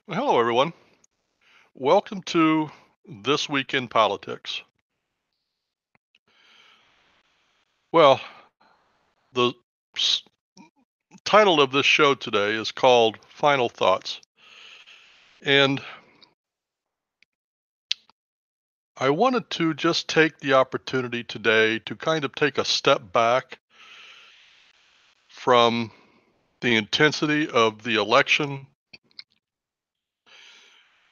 Well, hello, everyone. Welcome to This Week in Politics. Well, the s- title of this show today is called Final Thoughts. And I wanted to just take the opportunity today to kind of take a step back from the intensity of the election,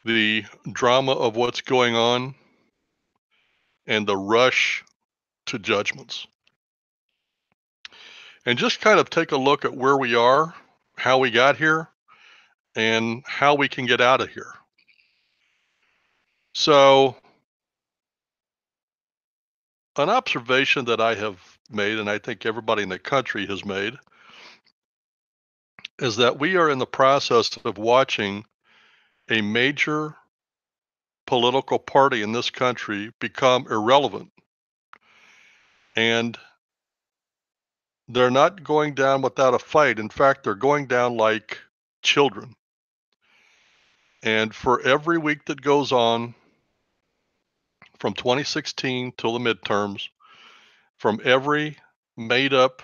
the drama of what's going on, and the rush to judgments. And just kind of take a look at where we are, how we got here, and how we can get out of here. So, an observation that I have made, and I think everybody in the country has made, is that we are in the process of watching a major political party in this country become irrelevant. And they're not going down without a fight. In fact, they're going down like children. And for every week that goes on, from 2016 till the midterms, from every made up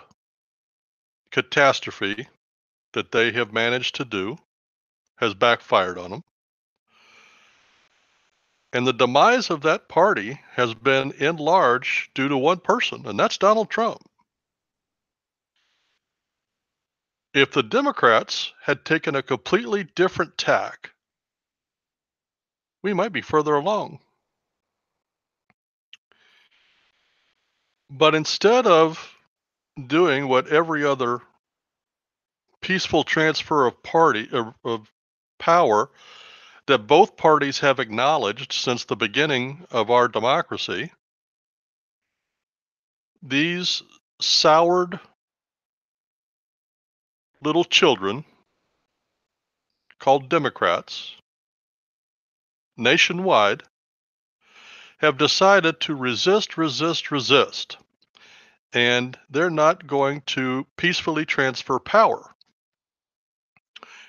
catastrophe that they have managed to do, has backfired on them. And the demise of that party has been in large due to one person, and that's Donald Trump. If the Democrats had taken a completely different tack, we might be further along. But instead of doing what every other peaceful transfer of power that both parties have acknowledged since the beginning of our democracy, these soured little children called Democrats nationwide have decided to resist, and they're not going to peacefully transfer power.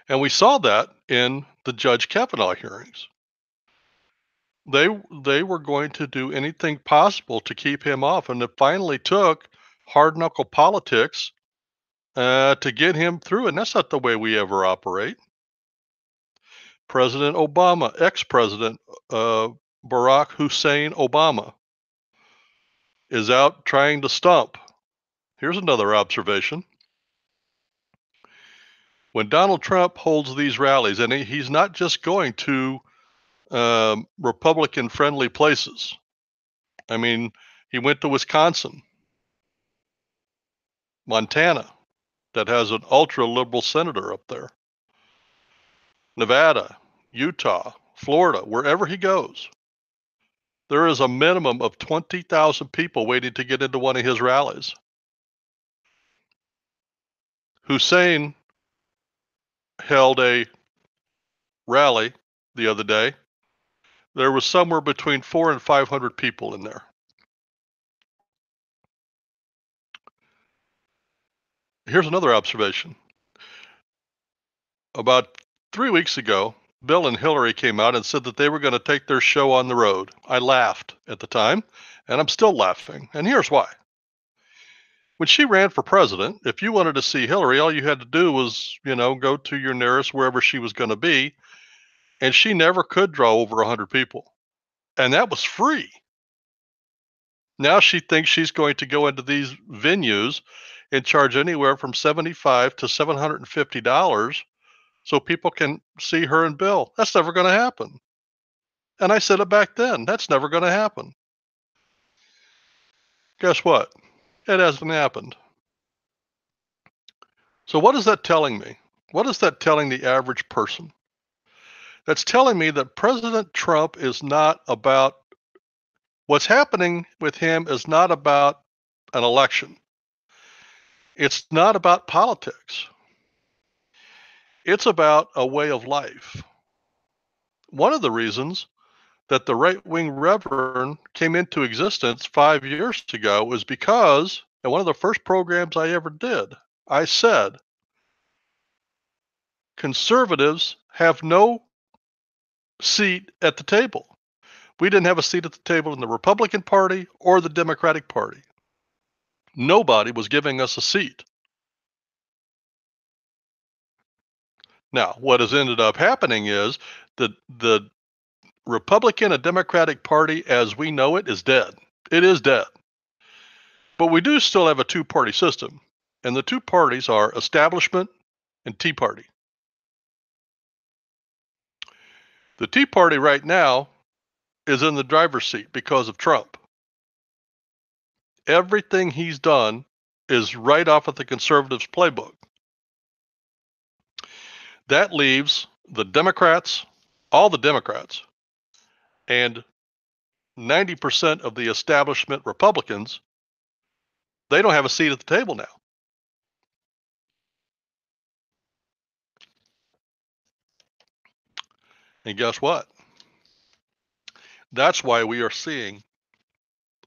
And we saw that in the Judge Kavanaugh hearings. They were going to do anything possible to keep him off, and it finally took hard knuckle politics to get him through. And that's not the way we ever operate. President Obama, ex-president Barack Hussein Obama, is out trying to stump. Here's another observation. When Donald Trump holds these rallies, and he's not just going to Republican friendly places. I mean, he went to Wisconsin, Montana, that has an ultra liberal senator up there, Nevada, Utah, Florida, wherever he goes. There is a minimum of 20,000 people waiting to get into one of his rallies. Hussein held a rally the other day. There was somewhere between 400 and 500 people in there. Here's another observation. About 3 weeks ago, Bill and Hillary came out and said that they were going to take their show on the road. I laughed at the time, and I'm still laughing. And here's why. When she ran for president, if you wanted to see Hillary, all you had to do was, go to your nearest wherever she was going to be, and she never could draw over 100 people. And that was free. Now she thinks she's going to go into these venues and charge anywhere from $75 to $750 so people can see her and Bill. That's never going to happen. And I said it back then. That's never going to happen. Guess what? It hasn't happened. So what is that telling me? What is that telling the average person? That's telling me that President Trump is not about what's happening with him is not about an election. It's not about politics. It's about a way of life. One of the reasons that the right-wing Reverend came into existence 5 years ago was because, and one of the first programs I ever did, I said, conservatives have no seat at the table. We didn't have a seat at the table in the Republican Party or the Democratic Party. Nobody was giving us a seat. Now, what has ended up happening is that the Republican and Democratic Party as we know it is dead. It is dead. But we do still have a two-party system, and the two parties are establishment and Tea Party. The Tea Party right now is in the driver's seat because of Trump. Everything he's done is right off of the conservatives' playbook. That leaves the Democrats, all the Democrats, and 90% of the establishment Republicans. They don't have a seat at the table now. And guess what? That's why we are seeing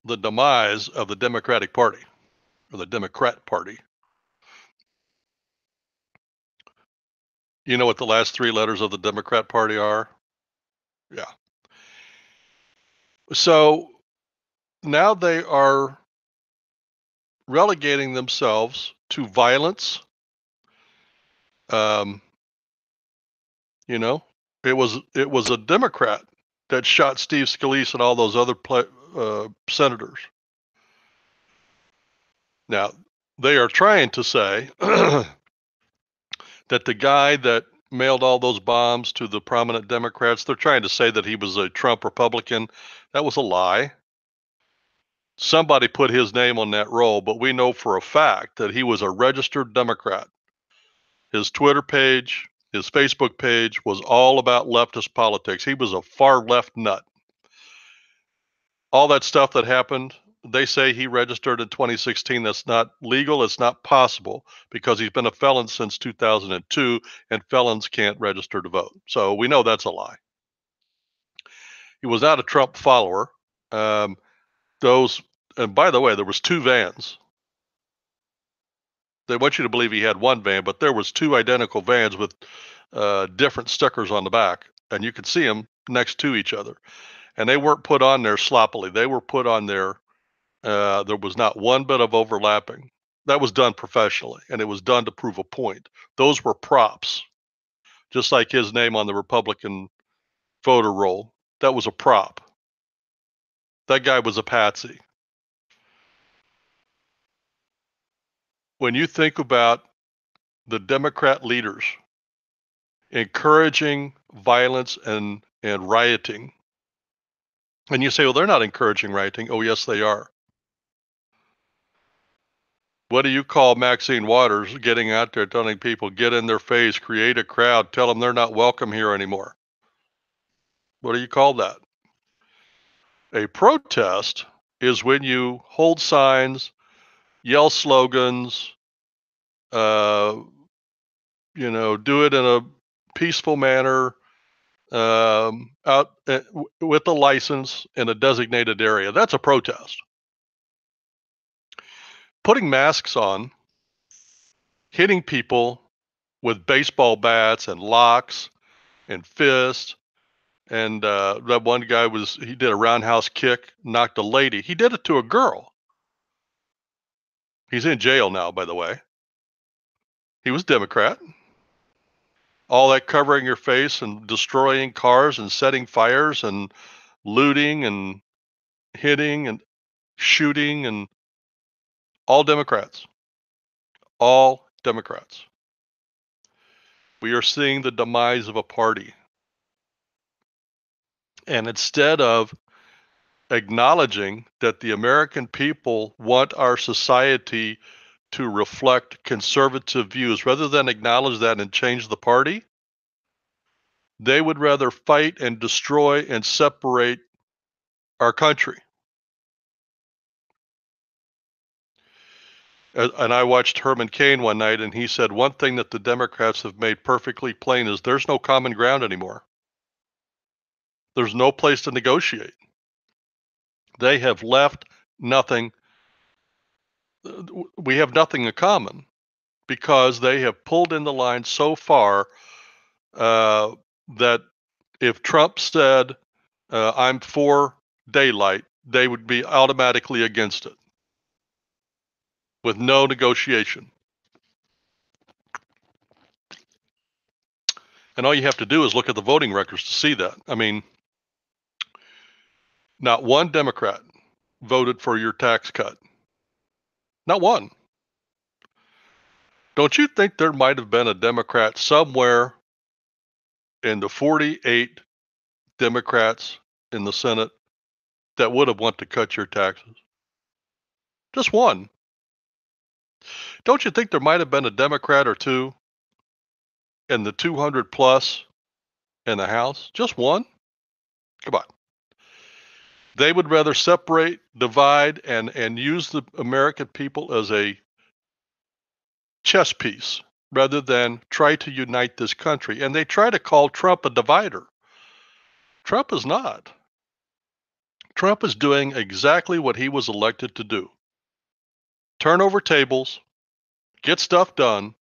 the demise of the Democratic Party, or the Democrat Party. You know what the last three letters of the Democrat Party are? Yeah. So now they are relegating themselves to violence. You know, it was a Democrat that shot Steve Scalise and all those other senators. Now, they are trying to say that the guy that mailed all those bombs to the prominent Democrats, they're trying to say that he was a Trump Republican. That was a lie. Somebody put his name on that roll, but we know for a fact that he was a registered Democrat. His Twitter page, his Facebook page was all about leftist politics. He was a far left nut. All that stuff that happened, they say he registered in 2016. That's not legal. It's not possible because he's been a felon since 2002, and felons can't register to vote. So we know that's a lie. He was not a Trump follower. And by the way, there was two vans. They want you to believe he had one van, but there was two identical vans with different stickers on the back, and you could see them next to each other. And they weren't put on there sloppily. They were put on there. There was not one bit of overlapping. That was done professionally, and it was done to prove a point. Those were props, just like his name on the Republican voter roll. That was a prop. That guy was a patsy. When you think about the Democrat leaders encouraging violence and rioting, and you say, well, they're not encouraging rioting. Oh, yes, they are. What do you call Maxine Waters getting out there telling people, get in their face, create a crowd, tell them they're not welcome here anymore? What do you call that? A protest is when you hold signs, yell slogans, do it in a peaceful manner, out with a license in a designated area. That's a protest. Putting masks on, hitting people with baseball bats and locks and fists, and that one guy he did a roundhouse kick, knocked a lady. He did it to a girl. He's in jail now, by the way. He was Democrat. All that covering your face and destroying cars and setting fires and looting and hitting and shooting, and all Democrats. All Democrats. We are seeing the demise of a party. And instead of acknowledging that the American people want our society to reflect conservative views, rather than acknowledge that and change the party, they would rather fight and destroy and separate our country. And I watched Herman Cain one night, and he said one thing that the Democrats have made perfectly plain is there's no common ground anymore. There's no place to negotiate. They have left nothing. We have nothing in common because they have pulled in the line so far that If Trump said, I'm for daylight, they would be automatically against it with no negotiation. And all you have to do is look at the voting records to see that. I mean, not one Democrat voted for your tax cut. Not one. Don't you think there might have been a Democrat somewhere in the 48 Democrats in the Senate that would have wanted to cut your taxes? Just one. Don't you think there might have been a Democrat or two in the 200 plus in the House? Just one? Come on. They would rather separate, divide, and use the American people as a chess piece rather than try to unite this country. And they try to call Trump a divider. Trump is not. Trump is doing exactly what he was elected to do. Turn over tables, get stuff done,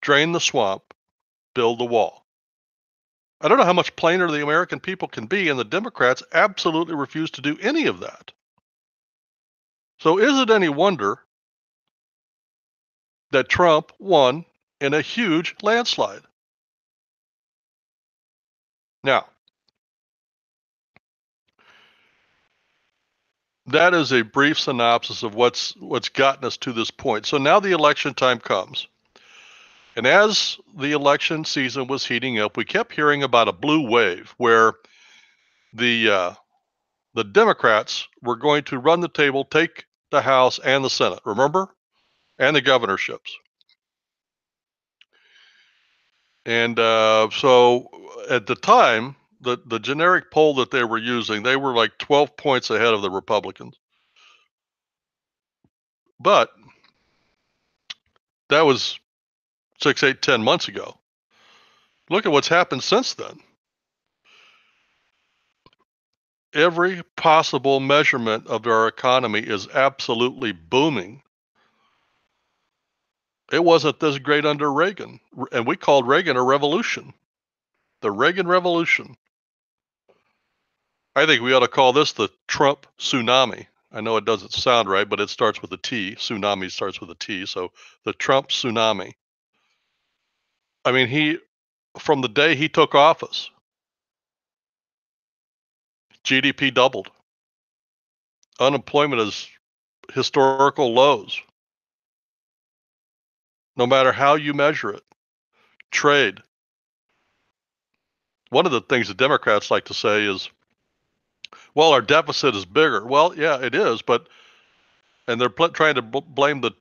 drain the swamp, build the wall. I don't know how much plainer the American people can be, and the Democrats absolutely refuse to do any of that. So is it any wonder that Trump won in a huge landslide? Now, that is a brief synopsis of what's gotten us to this point. So now the election time comes. And as the election season was heating up, we kept hearing about a blue wave where the Democrats were going to run the table, take the House and the Senate, remember? And the governorships. And so at the time, the generic poll that they were using, they were like 12 points ahead of the Republicans. But that was 6, 8, 10 months ago. Look at what's happened since then. Every possible measurement of our economy is absolutely booming. It wasn't this great under Reagan, and we called Reagan a revolution. The Reagan Revolution. I think we ought to call this the Trump tsunami. I know it doesn't sound right, but it starts with a T. Tsunami starts with a T, so the Trump tsunami. I mean, from the day he took office, GDP doubled. Unemployment is historical lows. No matter how you measure it. Trade. One of the things the Democrats like to say is, well, our deficit is bigger. Well, yeah, it is, and they're trying to blame the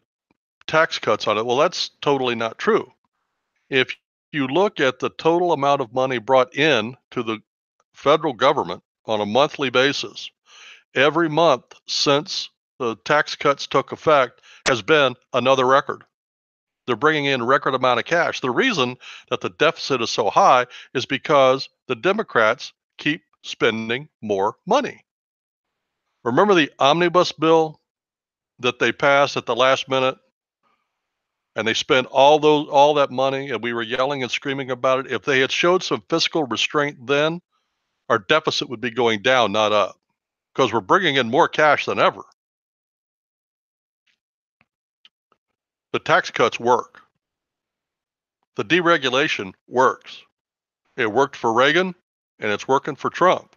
tax cuts on it. Well, that's totally not true. If you look at the total amount of money brought in to the federal government on a monthly basis, every month since the tax cuts took effect has been another record. They're bringing in a record amount of cash. The reason that the deficit is so high is because the Democrats keep spending more money. Remember the omnibus bill that they passed at the last minute? And they spent all that money, and we were yelling and screaming about it. If they had showed some fiscal restraint then, our deficit would be going down, not up, because we're bringing in more cash than ever. The tax cuts work. The deregulation works. It worked for Reagan, and it's working for Trump.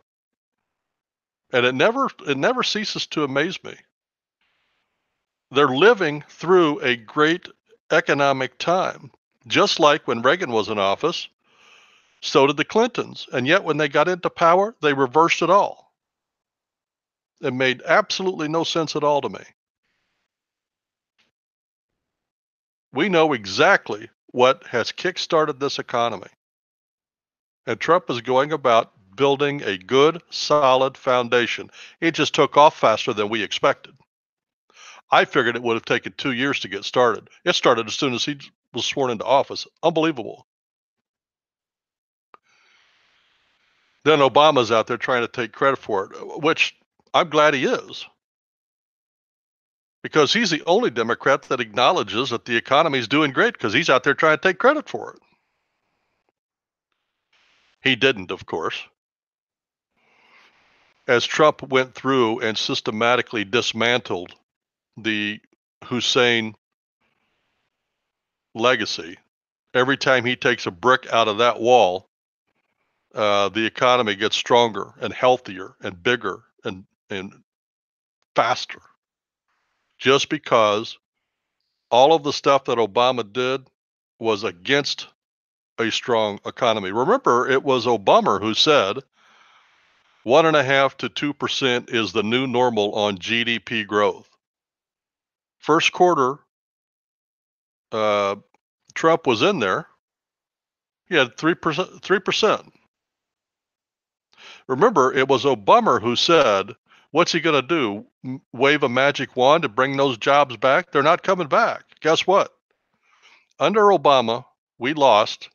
And it never ceases to amaze me. They're living through a great economic time, just like when Reagan was in office. So did the Clintons. And yet when they got into power, they reversed it all. It made absolutely no sense at all to me. We know exactly what has kickstarted this economy. And Trump is going about building a good, solid foundation. It just took off faster than we expected. I figured it would have taken 2 years to get started. It started as soon as he was sworn into office. Unbelievable. Then Obama's out there trying to take credit for it, which I'm glad he is. Because he's the only Democrat that acknowledges that the economy is doing great, because he's out there trying to take credit for it. He didn't, of course. As Trump went through and systematically dismantled the Hussein legacy, every time he takes a brick out of that wall, the economy gets stronger and healthier and bigger and faster. Just because all of the stuff that Obama did was against a strong economy. Remember, it was Obama who said 1.5% to 2% is the new normal on GDP growth. First quarter, Trump was in there. He had 3%. 3%. Remember, it was Obama who said, what's he going to do? Wave a magic wand to bring those jobs back? They're not coming back. Guess what? Under Obama, we lost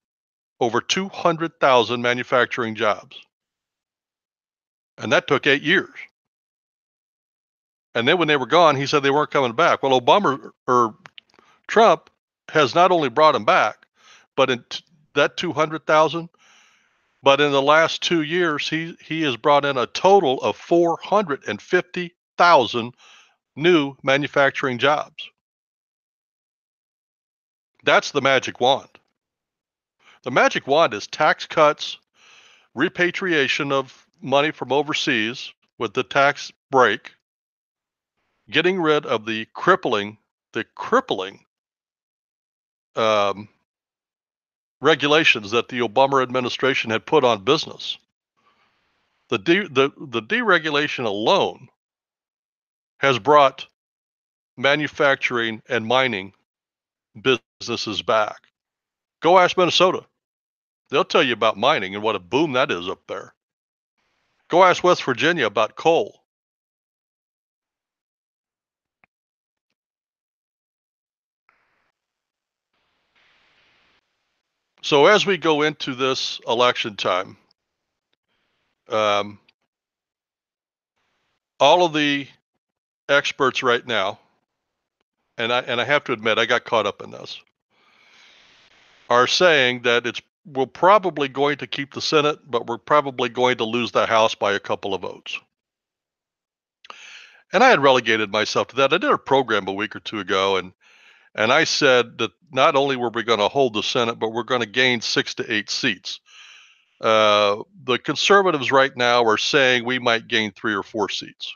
over 200,000 manufacturing jobs. And that took 8 years. And then when they were gone, he said they weren't coming back. Well, Trump has not only brought them back, but in that 200,000, but in the last 2 years, he has brought in a total of 450,000 new manufacturing jobs. That's the magic wand. The magic wand is tax cuts, repatriation of money from overseas with the tax break, getting rid of the crippling regulations that the Obama administration had put on business. The deregulation alone has brought manufacturing and mining businesses back. Go ask Minnesota. They'll tell you about mining and what a boom that is up there. Go ask West Virginia about coal. So as we go into this election time, all of the experts right now, and I have to admit I got caught up in this, are saying that we're probably going to keep the Senate, but we're probably going to lose the House by a couple of votes. And I had relegated myself to that. I did a program a week or two ago, and I said that not only were we going to hold the Senate, but we're going to gain 6 to 8 seats. The conservatives right now are saying we might gain 3 or 4 seats.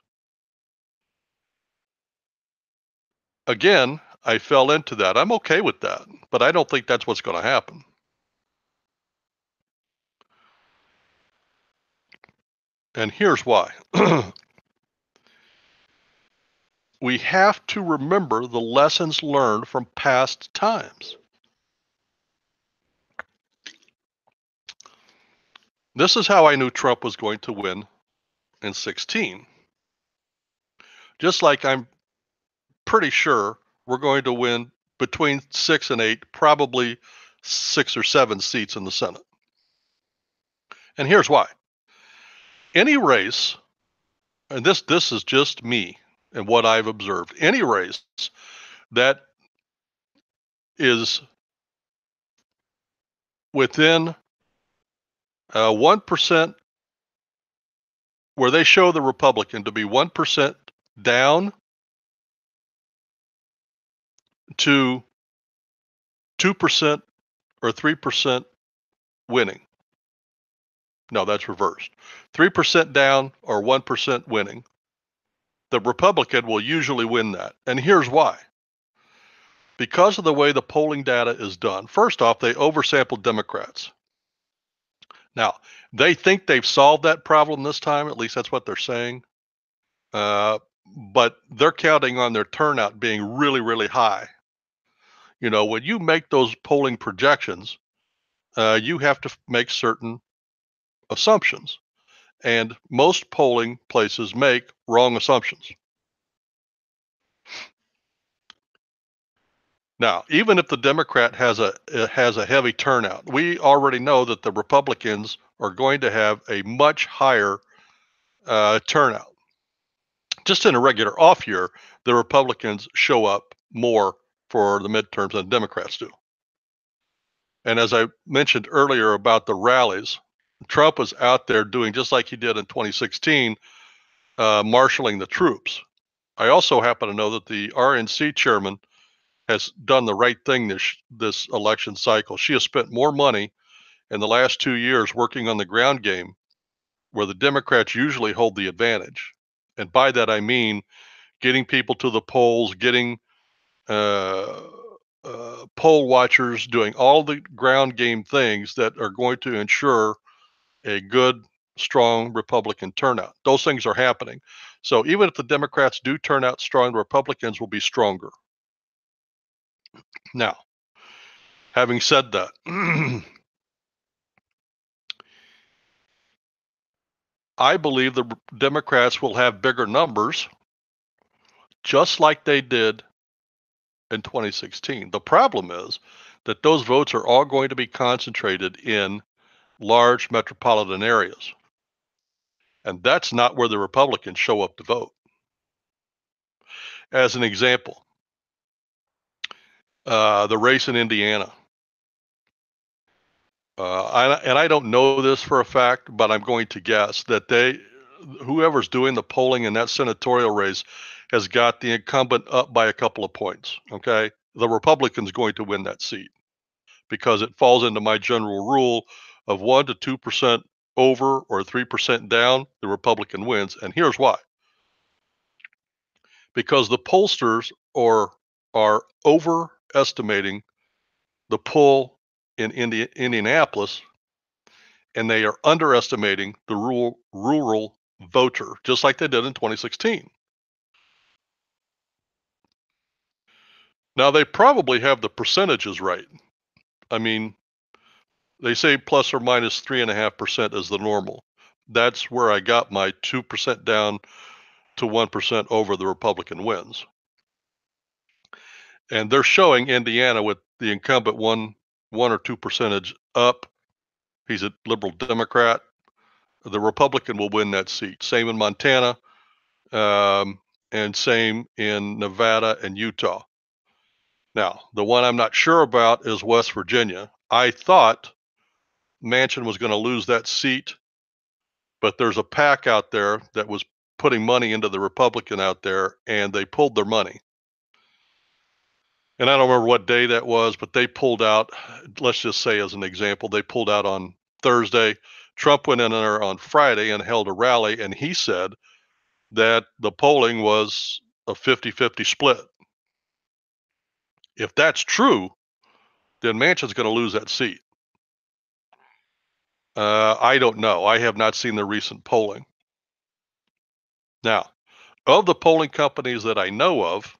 Again, I fell into that. I'm okay with that, but I don't think that's what's going to happen. And here's why. We have to remember the lessons learned from past times. This is how I knew Trump was going to win in 2016. Just like I'm pretty sure we're going to win between 6 and 8, probably 6 or 7 seats in the Senate. And here's why. Any race, and this is just me and what I've observed, any race that is within 1%, where they show the Republican to be 1% down to 2% or 3% winning. No, that's reversed. 3% down or 1% winning. The Republican will usually win that. And here's why. Because of the way the polling data is done, first off, they oversampled Democrats. Now, they think they've solved that problem this time, at least that's what they're saying. But they're counting on their turnout being really, really high. You know, when you make those polling projections, you have to make certain assumptions. And most polling places make wrong assumptions. Now, even if the Democrat has a heavy turnout, we already know that the Republicans are going to have a much higher turnout. Just in a regular off year, the Republicans show up more for the midterms than Democrats do. And as I mentioned earlier about the rallies, Trump was out there doing just like he did in 2016, marshaling the troops. I also happen to know that the RNC chairman has done the right thing this election cycle. She has spent more money in the last 2 years working on the ground game, where the Democrats usually hold the advantage. And by that I mean getting people to the polls, getting uh, poll watchers, doing all the ground game things that are going to ensure a good, strong Republican turnout. Those things are happening. So even if the Democrats do turn out strong, the Republicans will be stronger. Now, having said that, I believe the Democrats will have bigger numbers, just like they did in 2016. The problem is that those votes are all going to be concentrated in large metropolitan areas. And that's not where the Republicans show up to vote. As an example, the race in Indiana. I don't know this for a fact, but I'm going to guess that whoever's doing the polling in that senatorial race has got the incumbent up by a couple of points. Okay. The Republican's going to win that seat because it falls into my general rule of 1% to 2% over or 3% down, the Republican wins. And here's why. Because the pollsters are overestimating the pull in Indianapolis, and they are underestimating the rural voter, just like they did in 2016. Now, they probably have the percentages right. I mean, they say plus or minus 3.5% is the normal. That's where I got my 2% down to 1% over the Republican wins. And they're showing Indiana with the incumbent 1 or 2 percentage up. He's a liberal Democrat. The Republican will win that seat. Same in Montana, and same in Nevada and Utah. Now, the one I'm not sure about is West Virginia. I thought Manchin was going to lose that seat, but there's a PAC out there that was putting money into the Republican out there, and they pulled their money. And I don't remember what day that was, but they pulled out. Let's just say, as an example, they pulled out on Thursday. Trump went in there on Friday and held a rally, and he said that the polling was a 50-50 split. If that's true, then Manchin's going to lose that seat. I don't know. I have not seen the recent polling. Now, of the polling companies that I know of,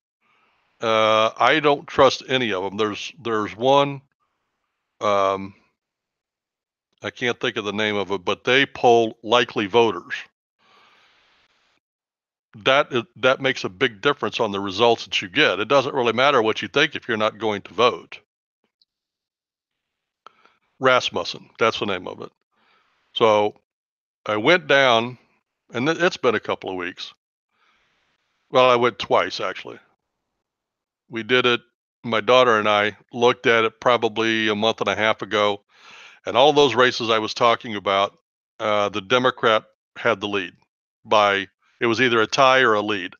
I don't trust any of them. There's one, I can't think of the name of it, but they poll likely voters. That makes a big difference on the results that you get. It doesn't really matter what you think if you're not going to vote. Rasmussen, that's the name of it. So I went down, and it's been a couple of weeks. Well, I went twice, actually. We did it, my daughter and I looked at it probably a month and a half ago, and all those races I was talking about, the Democrat had the lead by, it was either a tie or a lead.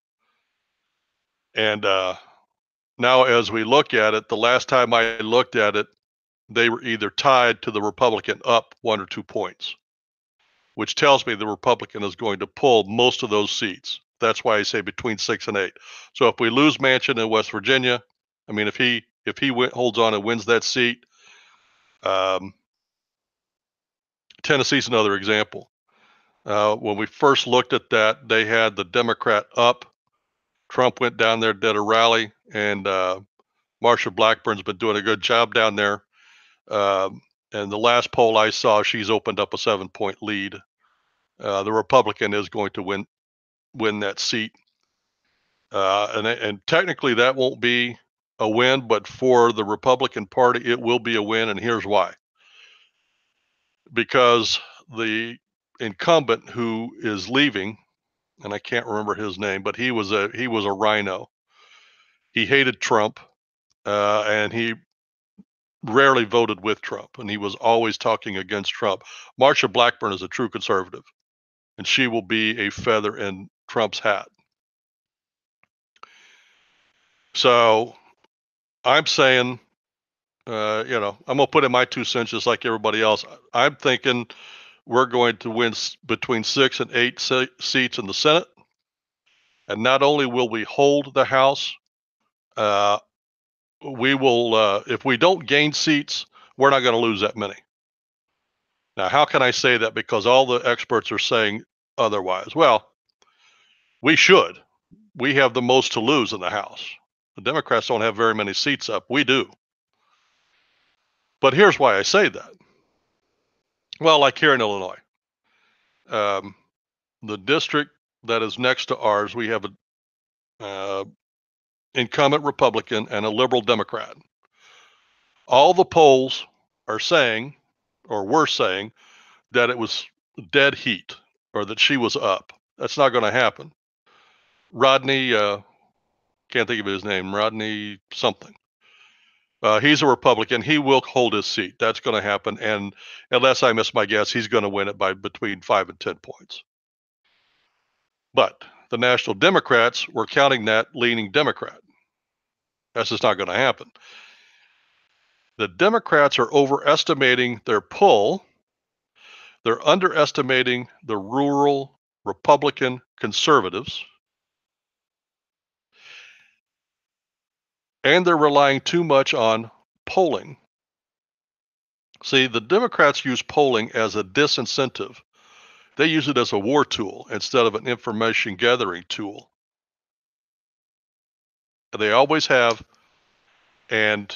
And now as we look at it, the last time I looked at it, they were either tied to the Republican up 1 or 2 points, which tells me the Republican is going to pull most of those seats. That's why I say between 6 and 8. So if we lose Manchin in West Virginia, I mean, if he holds on and wins that seat, Tennessee's another example. When we first looked at that, they had the Democrat up. Trump went down there, did a rally, and Marsha Blackburn's been doing a good job down there. And the last poll I saw, she's opened up a 7-point lead. The Republican is going to win that seat. And technically that won't be a win, but for the Republican Party, it will be a win. And here's why. Because the incumbent who is leaving, and I can't remember his name, but he was a rhino. He hated Trump, and he rarely voted with Trump, and he was always talking against Trump. Marsha Blackburn is a true conservative, and she will be a feather in Trump's hat. So I'm saying, I'm going to put in my 2 cents just like everybody else. I'm thinking we're going to win between 6 and 8 seats in the Senate. And not only will we hold the House, we will, if we don't gain seats, we're not going to lose that many. Now, how can I say that? Because all the experts are saying otherwise. Well, we should. We have the most to lose in the House. The Democrats don't have very many seats up. We do. But here's why I say that. Well, like here in Illinois, the district that is next to ours, we have a incumbent Republican and a liberal Democrat. All the polls are saying, or were saying, that it was dead heat or that she was up. That's not going to happen. Rodney, can't think of his name, Rodney something. He's a Republican. He will hold his seat. That's going to happen. And unless I miss my guess, he's going to win it by between 5 and 10 points. But the National Democrats were counting that leaning Democrat. That's just not going to happen. The Democrats are overestimating their pull. They're underestimating the rural Republican conservatives. And they're relying too much on polling. See, the Democrats use polling as a disincentive. They use it as a war tool instead of an information gathering tool. They always have, and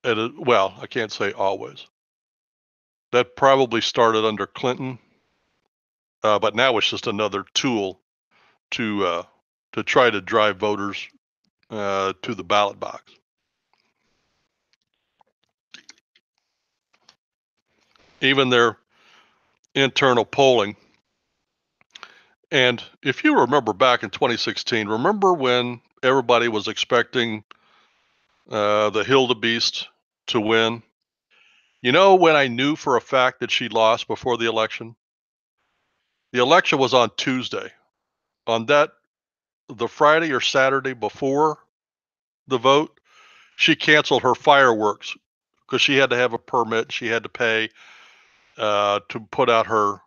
well, I can't say always. That probably started under Clinton, but now it's just another tool to try to drive voters to the ballot box. Even their internal polling. And if you remember back in 2016, remember when everybody was expecting the Hildebeest to win? You know when I knew for a fact that she lost before the election? The election was on Tuesday. On the Friday or Saturday before the vote, she canceled her fireworks because she had to have a permit. She had to pay to put out her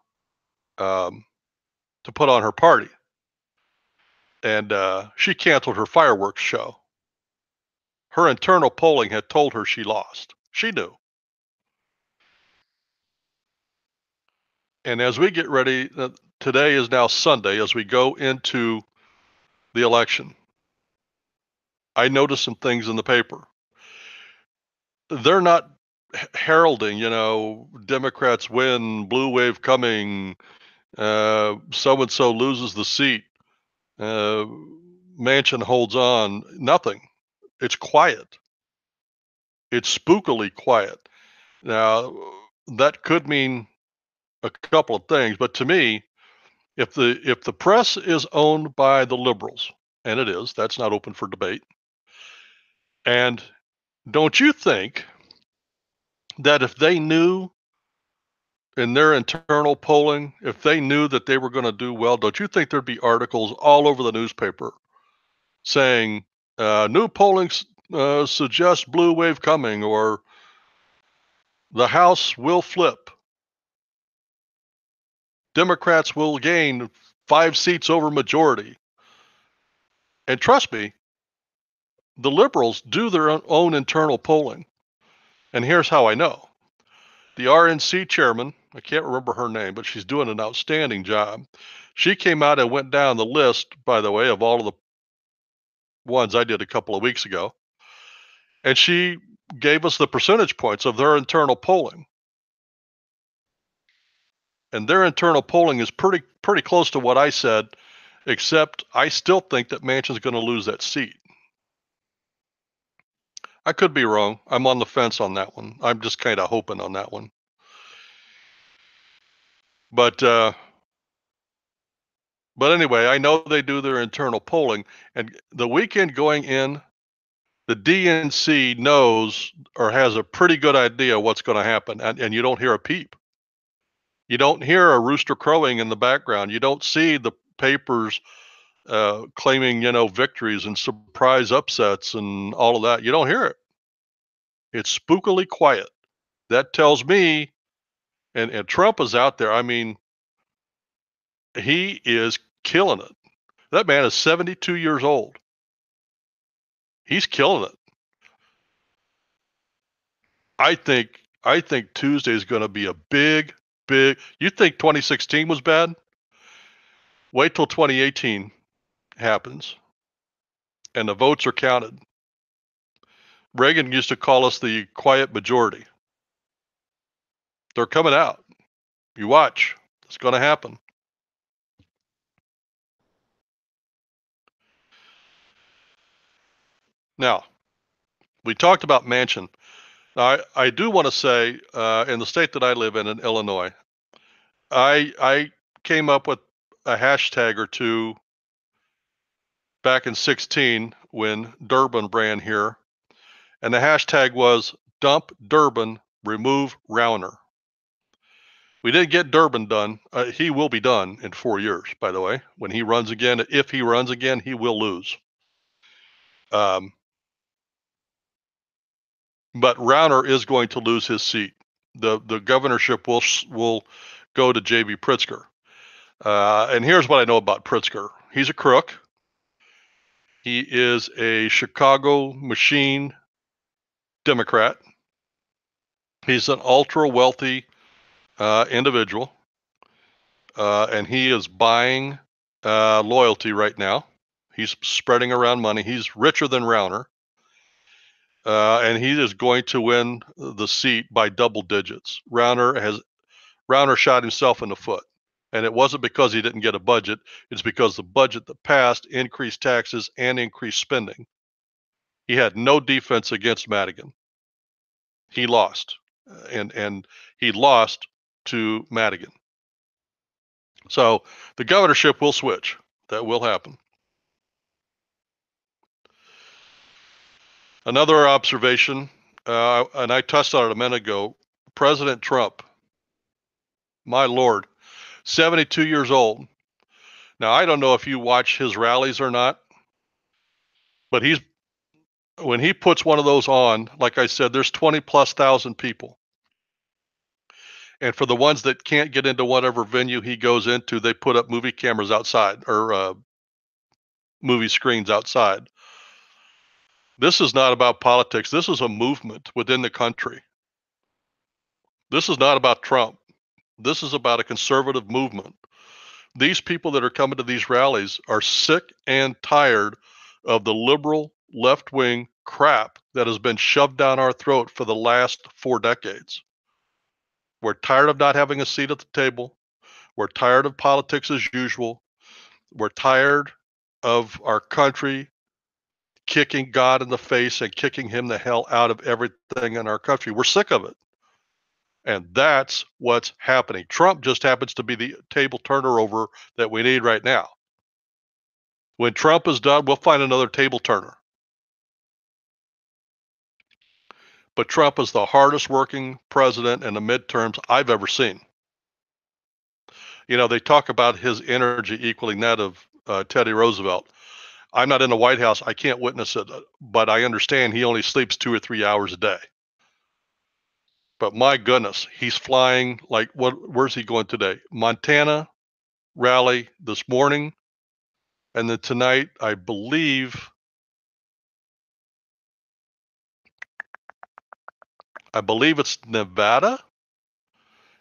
to put on her party, and she canceled her fireworks show. Her internal polling had told her she lost. She knew. And as we get ready, today is now Sunday, as we go into the election, I noticed some things in the paper. They're not heralding, Democrats win, blue wave coming, so-and-so loses the seat, Manchin holds on. Nothing. It's quiet. It's spookily quiet. Now, that could mean a couple of things, but to me, if the press is owned by the liberals, and it is, that's not open for debate. And don't you think that if they knew in their internal polling, if they knew that they were going to do well, don't you think there'd be articles all over the newspaper saying new polling suggests blue wave coming, or the House will flip, Democrats will gain 5 seats over majority? And trust me, the liberals do their own internal polling. And here's how I know. The RNC chairman, I can't remember her name, but she's doing an outstanding job. She came out and went down the list, by the way, of all of the ones I did a couple of weeks ago. And she gave us the percentage points of their internal polling. And their internal polling is pretty close to what I said, except I still think that Manchin's going to lose that seat. I could be wrong. I'm on the fence on that one. I'm just kind of hoping on that one. But anyway, I know they do their internal polling, and the weekend going in, the DNC knows or has a pretty good idea what's going to happen, and you don't hear a peep. You don't hear a rooster crowing in the background. You don't see the papers claiming, victories and surprise upsets and all of that. You don't hear it. It's spookily quiet. That tells me, and Trump is out there. I mean, he is killing it. That man is 72 years old. He's killing it. I think Tuesday is going to be a big. You think 2016 was bad? Wait till 2018 happens, and the votes are counted. Reagan used to call us the quiet majority. They're coming out. You watch. It's going to happen. Now, we talked about Manchin. I do want to say, in the state that I live in Illinois, I came up with a hashtag or two back in 16 when Durbin ran here, and the hashtag was dump Durbin, remove Rauner. We didn't get Durbin done. He will be done in 4 years, by the way. When he runs again, if he runs again, he will lose. But Rauner is going to lose his seat. The governorship will go to J.B. Pritzker. And here's what I know about Pritzker. He's a crook. He is a Chicago machine Democrat. He's an ultra wealthy individual, and he is buying loyalty right now. He's spreading around money. He's richer than Rauner, and he is going to win the seat by double digits. Rauner shot himself in the foot, and it wasn't because he didn't get a budget. It's because the budget that passed increased taxes and increased spending. He had no defense against Madigan. He lost, and he lost to Madigan. So the governorship will switch. That will happen. Another observation, and I touched on it a minute ago, President Trump, my Lord, 72 years old. Now, I don't know if you watch his rallies or not, but when he puts one of those on, like I said, there's 20,000+ people. And for the ones that can't get into whatever venue he goes into, they put up movie cameras outside or movie screens outside. This is not about politics. This is a movement within the country. This is not about Trump. This is about a conservative movement. These people that are coming to these rallies are sick and tired of the liberal left-wing crap that has been shoved down our throat for the last 4 decades. We're tired of not having a seat at the table. We're tired of politics as usual. We're tired of our country kicking God in the face and kicking him the hell out of everything in our country. We're sick of it. And that's what's happening. Trump just happens to be the table turner over that we need right now. When Trump is done, we'll find another table turner. But Trump is the hardest working president in the midterms I've ever seen. They talk about his energy equaling that of Teddy Roosevelt. I'm not in the White House. I can't witness it, but I understand he only sleeps 2 or 3 hours a day. But my goodness, he's flying like where's he going today? Montana rally this morning. And then tonight, I believe it's Nevada.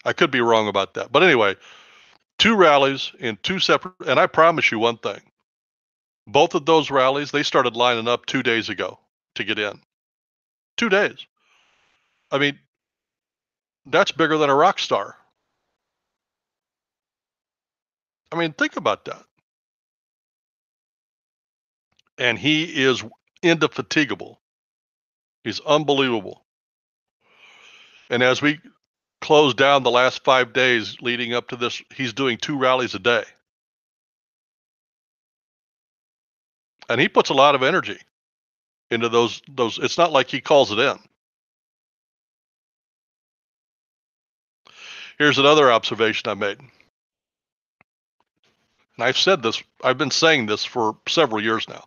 I could be wrong about that. But anyway, 2 rallies in 2 separate, and I promise you one thing. Both of those rallies, they started lining up 2 days ago to get in. 2 days. I mean, that's bigger than a rock star. I mean, think about that. And he is indefatigable. He's unbelievable. And as we close down the last 5 days leading up to this, he's doing 2 rallies a day. And he puts a lot of energy. into those. It's not like he calls it in. Here's another observation I made. And I've said this, I've been saying this for several years now.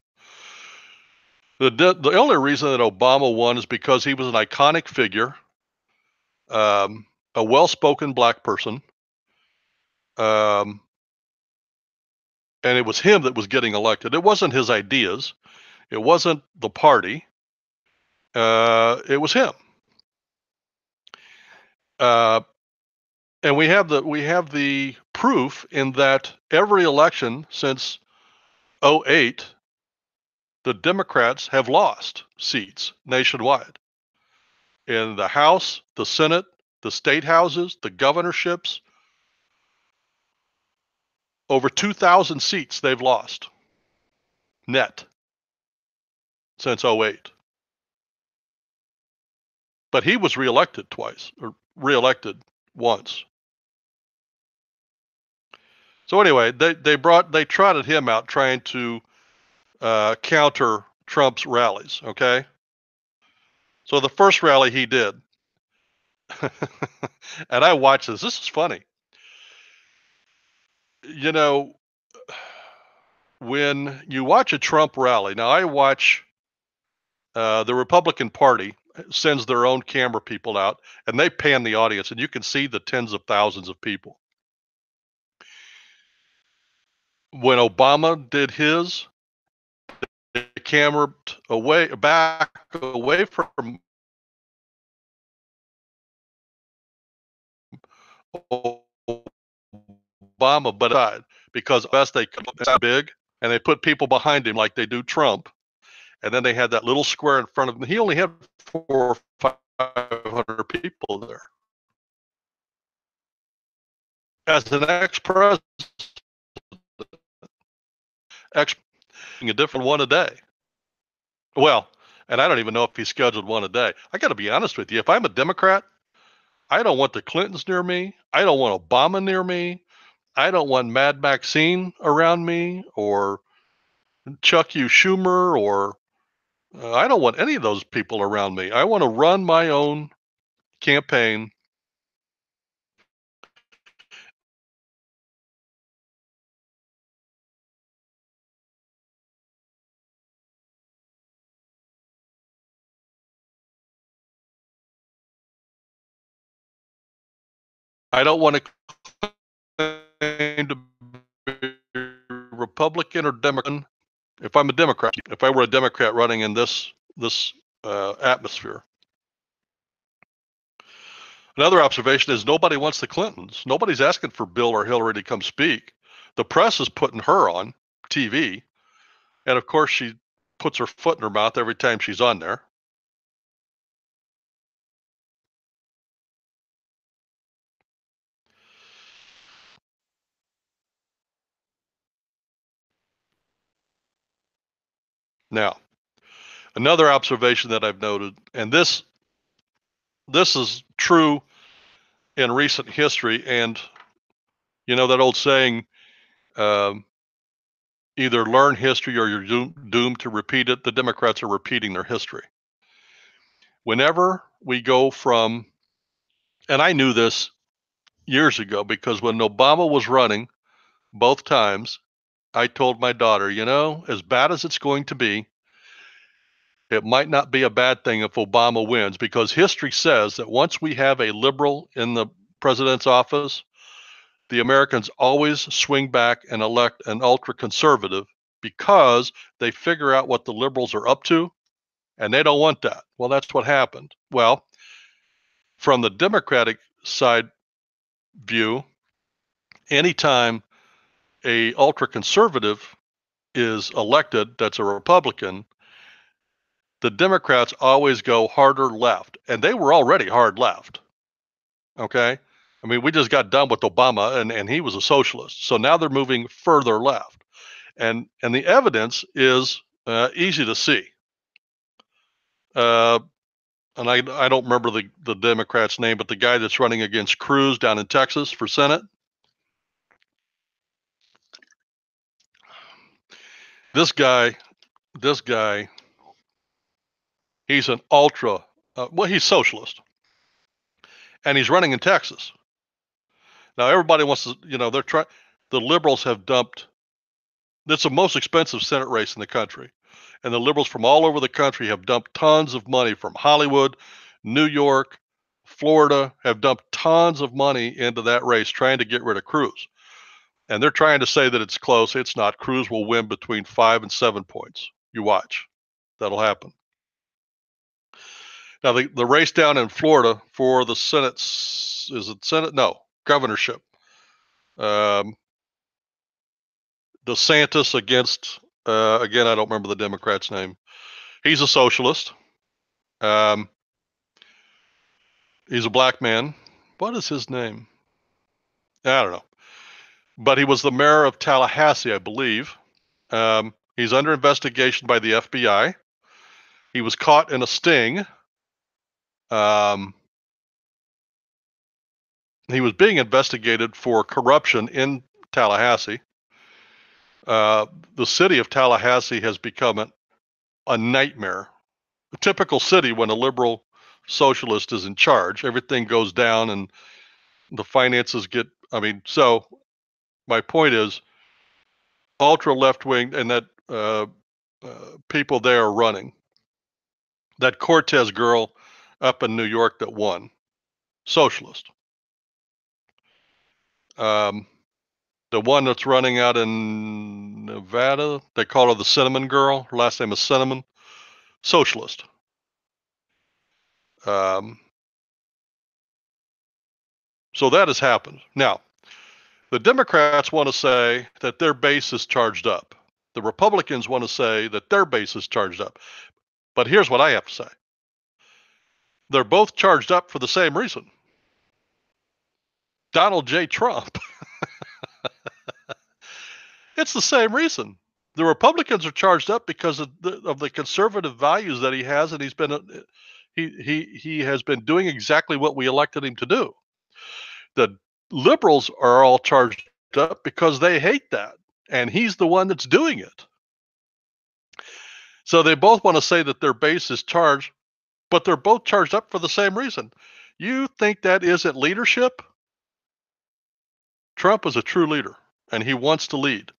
The only reason that Obama won is because he was an iconic figure, a well-spoken black person, and it was him that was getting elected. It wasn't his ideas. It wasn't the party. It was him. And we have the proof in that every election since 2008, the Democrats have lost seats nationwide in the House, the Senate, the state houses, the governorships. Over 2,000 seats they've lost net since 2008. But he was reelected twice, or reelected once. So anyway, they trotted him out trying to counter Trump's rallies. Okay, so the first rally he did, and I watched this. This is funny. You know, when you watch a Trump rally, now I watch the Republican Party sends their own camera people out, and they pan the audience, and you can see the tens of thousands of people. When Obama did his, the camera back away from Obama, but aside, because best they could big, and they put people behind him like they do Trump, and then they had that little square in front of him. He only had 400 or 500 people there. As an ex-president, a different one a day. Well, and I don't even know if he scheduled one a day. I got to be honest with you. If I'm a Democrat, I don't want the Clintons near me. I don't want Obama near me. I don't want Mad Maxine around me, or Chuck U. Schumer, or I don't want any of those people around me. I want to run my own campaign. I don't want to claim to be Republican or Democrat. If I'm a Democrat, if I were a Democrat running in this atmosphere. Another observation is nobody wants the Clintons. Nobody's asking for Bill or Hillary to come speak. The press is putting her on TV, and of course she puts her foot in her mouth every time she's on there. Now, another observation that I've noted, and this is true in recent history, and you know that old saying, either learn history or you're doomed to repeat it. The Democrats are repeating their history. Whenever we go from, and I knew this years ago because when Obama was running both times, I told my daughter, you know, as bad as it's going to be, it might not be a bad thing if Obama wins, because history says that once we have a liberal in the president's office, the Americans always swing back and elect an ultra conservative because they figure out what the liberals are up to and they don't want that. Well, that's what happened. Well, from the Democratic side view, anytime a ultra conservative is elected that's a Republican, the Democrats always go harder left, and they were already hard left. Okay, I mean, we just got done with Obama, and he was a socialist, so now they're moving further left, and the evidence is easy to see. And I don't remember the Democrat's name, but the guy that's running against Cruz down in Texas for Senate. This guy He's an ultra, he's socialist, and he's running in Texas. Now everybody wants to, the liberals have dumped. It's the most expensive Senate race in the country, and the liberals from all over the country have dumped tons of money from Hollywood, New York, Florida, have dumped tons of money into that race trying to get rid of Cruz. And they're trying to say that it's close. It's not. Cruz will win between 5 and 7 points. You watch. That'll happen. Now, the race down in Florida for the Senate, is it Senate? No, governorship. DeSantis against, again, I don't remember the Democrat's name. He's a socialist. He's a black man. What is his name? I don't know. But he was the mayor of Tallahassee, I believe. He's under investigation by the FBI. He was caught in a sting. He was being investigated for corruption in Tallahassee. The city of Tallahassee has become a nightmare. A typical city when a liberal socialist is in charge. Everything goes down and the finances get, so my point is ultra left wing, and that people there are running. That Cortez girl up in New York that won, socialist. The one that's running out in Nevada, they call her the Cinnamon Girl. Her last name is Cinnamon. Socialist. So that has happened. Now, the Democrats want to say that their base is charged up. The Republicans want to say that their base is charged up. But here's what I have to say. They're both charged up for the same reason. Donald J. Trump. It's the same reason. The Republicans are charged up because of the conservative values that he has, and he has been doing exactly what we elected him to do. The liberals are all charged up because they hate that, and he's the one that's doing it. So they both want to say that their base is charged, but they're both charged up for the same reason. You think that isn't leadership? Trump is a true leader, and he wants to lead,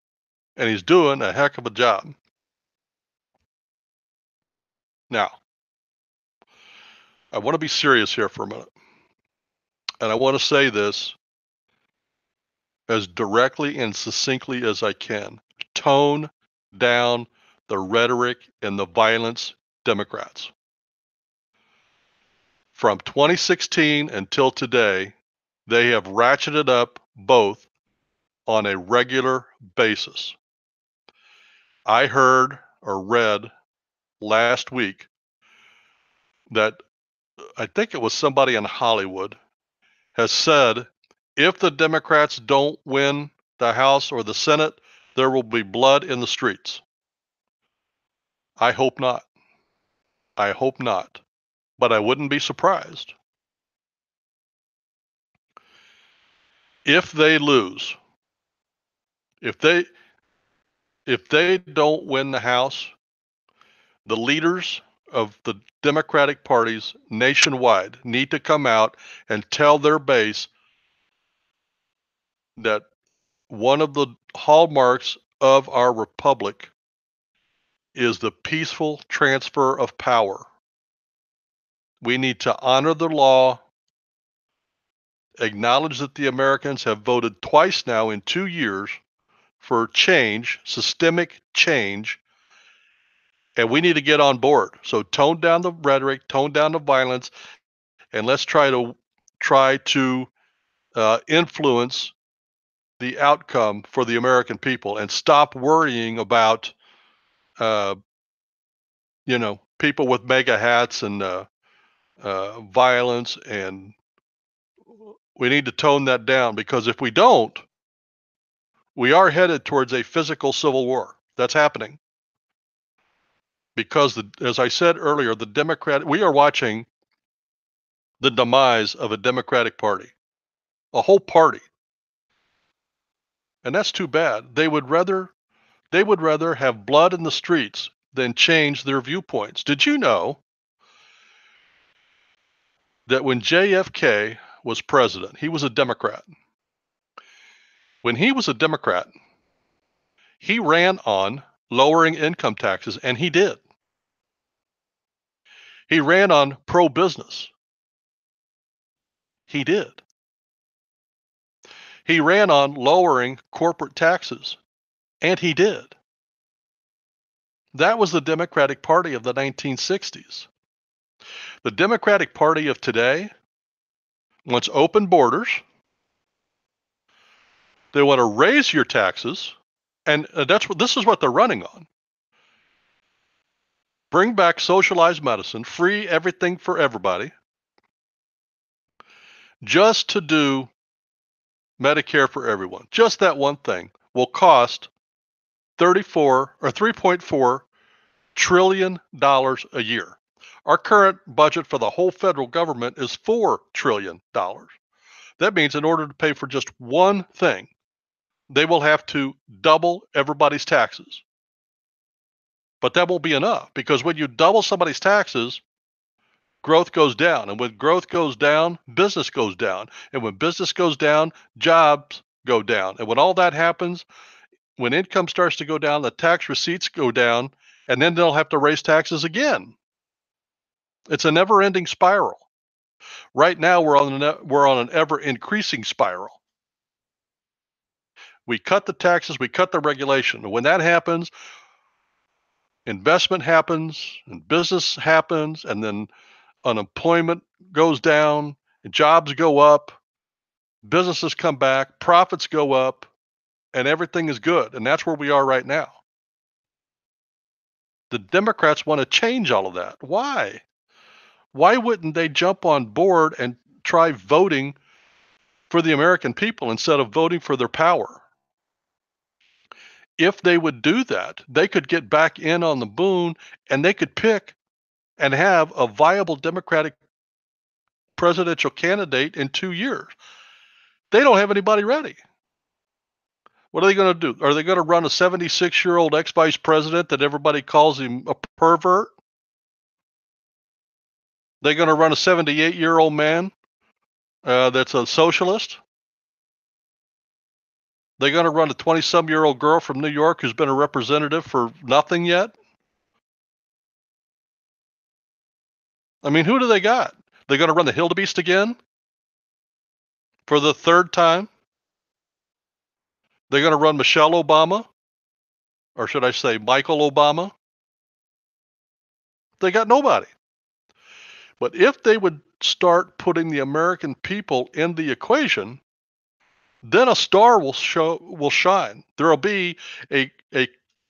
and he's doing a heck of a job. Now, I want to be serious here for a minute, and I want to say this as directly and succinctly as I can. Tone down the rhetoric and the violence, Democrats. From 2016 until today, they have ratcheted up both on a regular basis. I heard or read last week that I think it was somebody in Hollywood has said if the Democrats don't win the House or the Senate, there will be blood in the streets. I hope not. I hope not. But I wouldn't be surprised. If they lose, if they don't win the House, the leaders of the Democratic parties nationwide need to come out and tell their base that one of the hallmarks of our republic is the peaceful transfer of power. We need to honor the law, acknowledge that the Americans have voted twice now in 2 years for change, systemic change, and we need to get on board. So tone down the rhetoric, tone down the violence, and let's try to influence the outcome for the American people and stop worrying about people with mega hats and violence, and we need to tone that down, because if we don't, we are headed towards a physical civil war. That's happening. Because as I said earlier, we are watching the demise of a Democratic Party, a whole party. And that's too bad. They would rather have blood in the streets than change their viewpoints. Did you know that when JFK was president, he was a Democrat. When he was a Democrat, he ran on lowering income taxes, and he did. He ran on pro-business. He did. He ran on lowering corporate taxes, and he did. That was the Democratic Party of the 1960s. The Democratic Party of today wants open borders. They want to raise your taxes, and this is what they're running on. Bring back socialized medicine, free everything for everybody, just to do Medicare for everyone. Just that one thing will cost $3.4 trillion a year. Our current budget for the whole federal government is $4 trillion. That means in order to pay for just one thing, they will have to double everybody's taxes. But that won't be enough, because when you double somebody's taxes, growth goes down. And when growth goes down, business goes down. And when business goes down, jobs go down. And when all that happens, when income starts to go down, the tax receipts go down, and then they'll have to raise taxes again. It's a never-ending spiral. Right now, we're on an ever-increasing spiral. We cut the taxes, we cut the regulation. And when that happens, investment happens, and business happens, and then unemployment goes down, and jobs go up, businesses come back, profits go up, and everything is good. And that's where we are right now. The Democrats want to change all of that. Why? Why wouldn't they jump on board and try voting for the American people instead of voting for their power? If they would do that, they could get back in on the boon, and they could pick and have a viable Democratic presidential candidate in 2 years. They don't have anybody ready. What are they going to do? Are they going to run a 76-year-old ex-vice president that everybody calls him a pervert? They're going to run a 78-year-old man that's a socialist? They're going to run a 20-some-year-old girl from New York who's been a representative for nothing yet? I mean, who do they got? They're going to run the Hildebeest again? For the third time? They're going to run Michelle Obama? Or should I say Michael Obama? They got nobody. But if they would start putting the American people in the equation, then a star will shine. There'll be a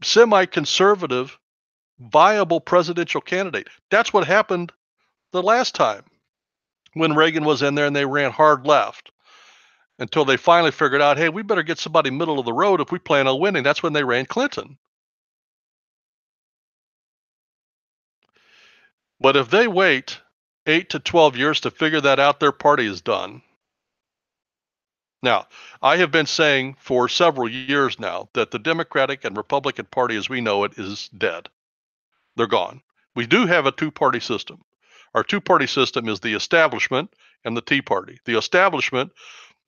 semi-conservative, viable presidential candidate. That's what happened the last time when Reagan was in there and they ran hard left until they finally figured out, hey, we better get somebody middle of the road if we plan on winning. That's when they ran Clinton. But if they wait 8 to 12 years to figure that out, their party is done. Now, I have been saying for several years now that the Democratic and Republican Party as we know it is dead. They're gone. We do have a two-party system. Our two-party system is the establishment and the Tea Party. The establishment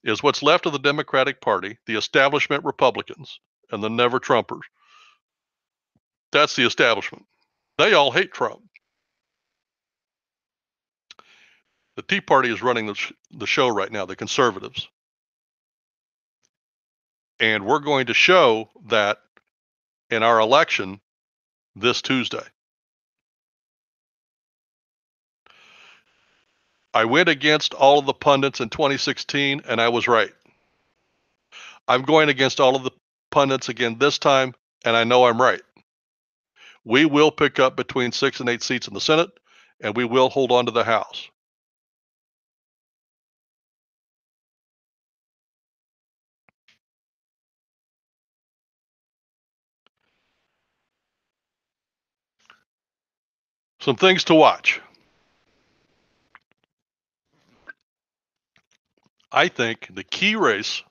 is what's left of the Democratic Party, the establishment Republicans, and the never Trumpers. That's the establishment. They all hate Trump. The Tea Party is running the show right now, the conservatives. And we're going to show that in our election this Tuesday. I went against all of the pundits in 2016, and I was right. I'm going against all of the pundits again this time, and I know I'm right. We will pick up between 6 and 8 seats in the Senate, and we will hold on to the House. Some things to watch. I think the key race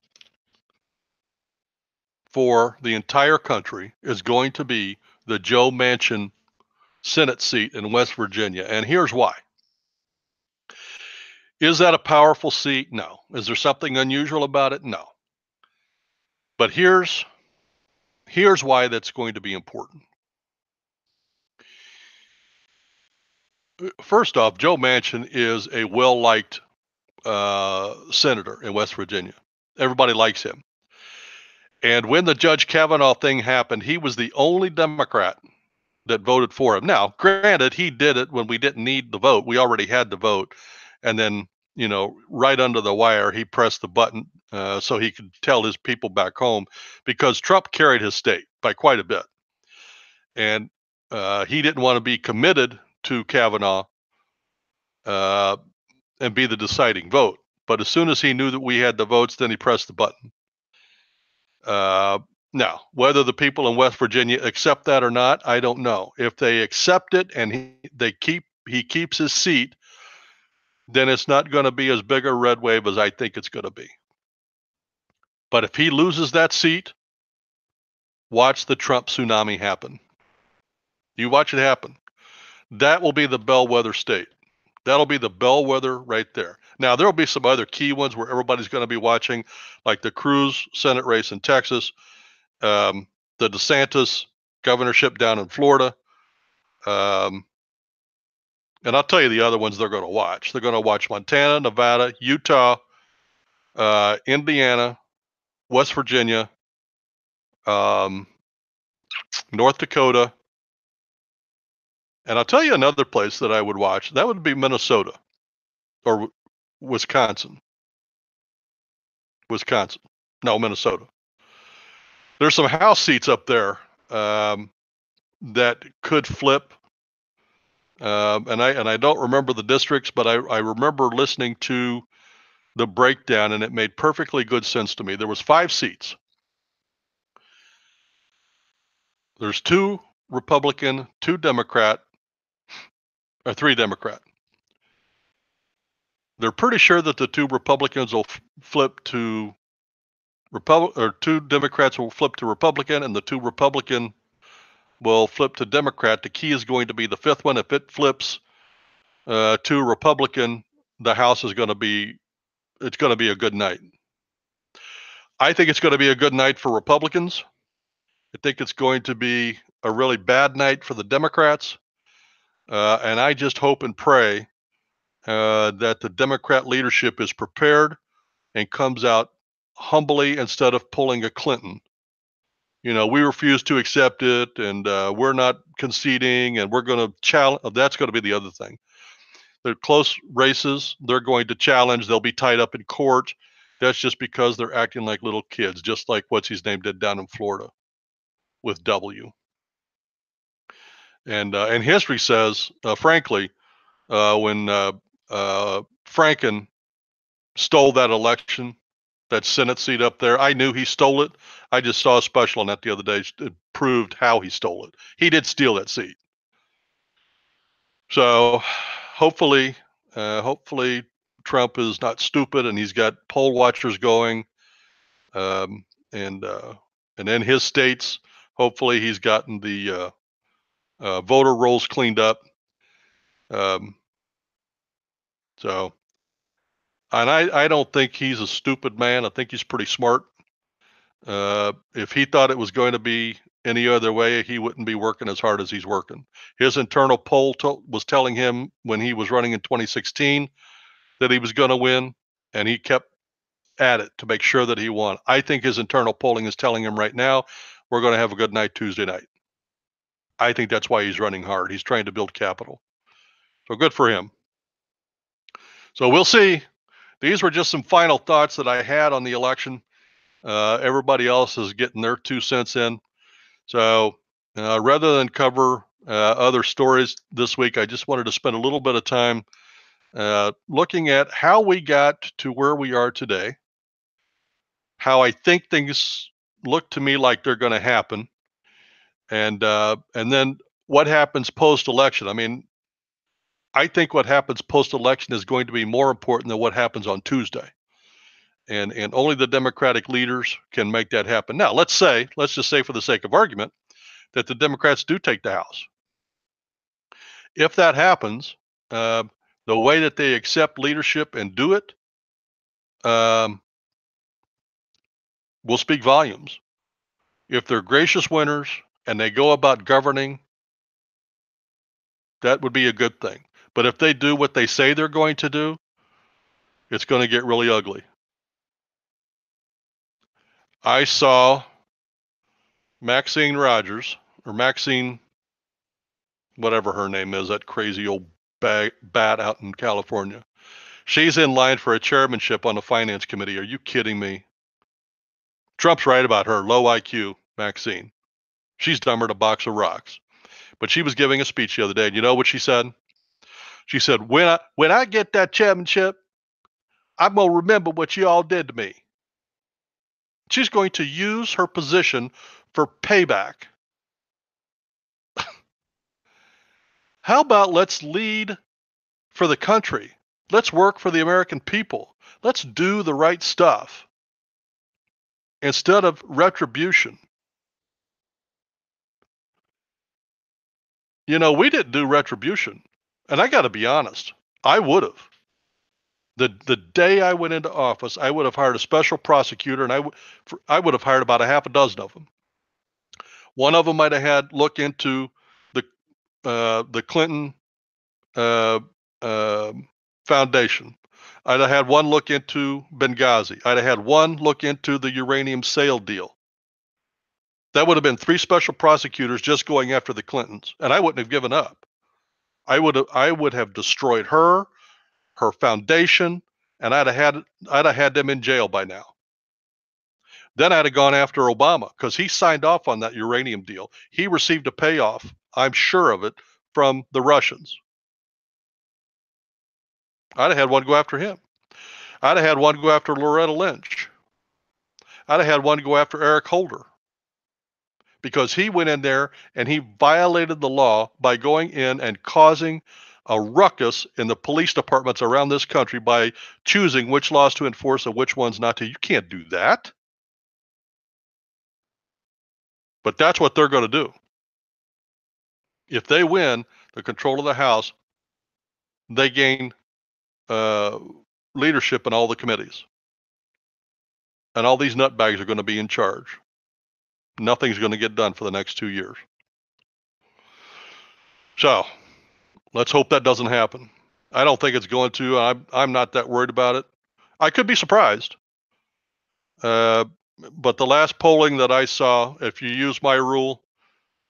for the entire country is going to be the Joe Manchin Senate seat in West Virginia, and here's why. Is that a powerful seat? No. Is there something unusual about it? No. But here's why that's going to be important. First off, Joe Manchin is a well-liked senator in West Virginia. Everybody likes him. And when the Judge Kavanaugh thing happened, he was the only Democrat that voted for him. Now, granted, he did it when we didn't need the vote. We already had the vote. And then, right under the wire, he pressed the button so he could tell his people back home, because Trump carried his state by quite a bit. And he didn't want to be committed to Kavanaugh and be the deciding vote. But as soon as he knew that we had the votes, then he pressed the button. Now, whether the people in West Virginia accept that or not, I don't know. If they accept it and he keeps his seat, then it's not going to be as big a red wave as I think it's going to be. But if he loses that seat, watch the Trump tsunami happen. You watch it happen. That will be the bellwether state. That'll be the bellwether right there. Now, there will be some other key ones where everybody's going to be watching, like the Cruz Senate race in Texas, the DeSantis governorship down in Florida. And I'll tell you the other ones they're going to watch. They're going to watch Montana, Nevada, Utah, Indiana, West Virginia, North Dakota. And I'll tell you another place that I would watch. That would be Minnesota or Wisconsin. No, Minnesota. There's some House seats up there that could flip. And I don't remember the districts, but I remember listening to the breakdown, and it made perfectly good sense to me. There was 5 seats. There's 2 Republican, 2 Democrat, or 3 Democrat. They're pretty sure that the 2 Republicans will flip to or 2 Democrats will flip to Republican, and the 2 Republican will flip to Democrat. The key is going to be the 5th one. If it flips to Republican, the House is going to be, it's going to be a good night. I think it's going to be a good night for Republicans. I think it's going to be a really bad night for the Democrats. And I just hope and pray that the Democrat leadership is prepared and comes out humbly instead of pulling a Clinton. We refuse to accept it, and we're not conceding, and we're going to challenge. That's going to be the other thing. They're close races. They're going to challenge. They'll be tied up in court. That's just because they're acting like little kids, just like what's his name did down in Florida with W. And history says, frankly, when Franken stole that election, that Senate seat up there, I knew he stole it. I just saw a special on that the other day. It proved how he stole it. He did steal that seat. So hopefully Trump is not stupid, and he's got poll watchers going. And in his states, hopefully he's gotten the voter rolls cleaned up. So, and I don't think he's a stupid man. I think he's pretty smart. If he thought it was going to be any other way, he wouldn't be working as hard as he's working. His internal poll was telling him when he was running in 2016 that he was going to win, and he kept at it to make sure that he won. I think his internal polling is telling him right now, we're going to have a good night Tuesday night. I think that's why he's running hard. He's trying to build capital. So good for him. So we'll see. These were just some final thoughts that I had on the election. Everybody else is getting their 2 cents in. So rather than cover other stories this week, I just wanted to spend a little bit of time looking at how we got to where we are today, how I think things look to me like they're going to happen, and then what happens post-election. I mean, I think what happens post-election is going to be more important than what happens on Tuesday. And only the Democratic leaders can make that happen. Now, let's just say for the sake of argument that the Democrats do take the House. If that happens, the way that they accept leadership and do it, will speak volumes. If they're gracious winners and they go about governing, that would be a good thing. But if they do what they say they're going to do, it's going to get really ugly. I saw Maxine Rogers, or Maxine, whatever her name is, that crazy old bat out in California. She's in line for a chairmanship on the finance committee. Are you kidding me? Trump's right about her, low IQ, Maxine. She's dumber than a box of rocks. But she was giving a speech the other day, and you know what she said? She said, when I get that chairmanship, I'm going to remember what you all did to me. She's going to use her position for payback. How about let's lead for the country? Let's work for the American people. Let's do the right stuff instead of retribution. You know, we didn't do retribution. And I got to be honest, I would have. The day I went into office, I would have hired a special prosecutor, and I would have hired about a half a dozen of them. One of them might have had look into the Clinton Foundation. I'd have had one look into Benghazi. I'd have had one look into the uranium sale deal. That would have been 3 special prosecutors just going after the Clintons, and I wouldn't have given up. I would have destroyed her foundation, and I'd have had them in jail by now. Then I'd have gone after Obama because he signed off on that uranium deal. He received a payoff, I'm sure of it, from the Russians. I'd have had one go after him. I'd have had one go after Loretta Lynch. I'd have had one go after Eric Holder because he went in there and he violated the law by going in and causing a ruckus in the police departments around this country by choosing which laws to enforce and which ones not to. You can't do that. But that's what they're going to do. If they win the control of the House, they gain leadership in all the committees. And all these nutbags are going to be in charge. Nothing's going to get done for the next 2 years. So let's hope that doesn't happen. I don't think it's going to. I'm not that worried about it. I could be surprised. But the last polling that I saw, if you use my rule,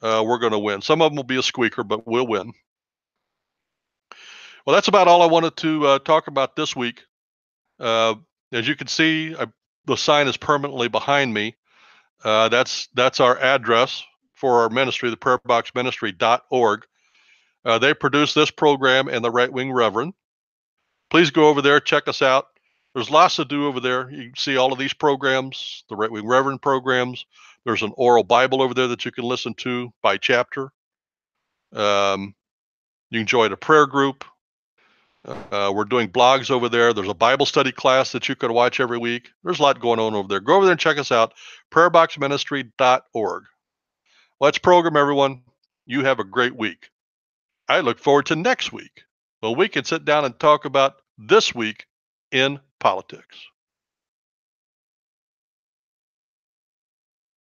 we're going to win. Some of them will be a squeaker, but we'll win. Well, that's about all I wanted to talk about this week. As you can see, the sign is permanently behind me. That's our address for our ministry, the prayerboxministry.org. They produce this program and the Right Wing Reverend. Please go over there, check us out. There's lots to do over there. You can see all of these programs, the Right Wing Reverend programs. There's an oral Bible over there that you can listen to by chapter. You can join a prayer group. We're doing blogs over there. There's a Bible study class that you could watch every week. There's a lot going on over there. Go over there and check us out, prayerboxministry.org. Let's program, everyone. You have a great week. I look forward to next week when we can sit down and talk about this week in politics.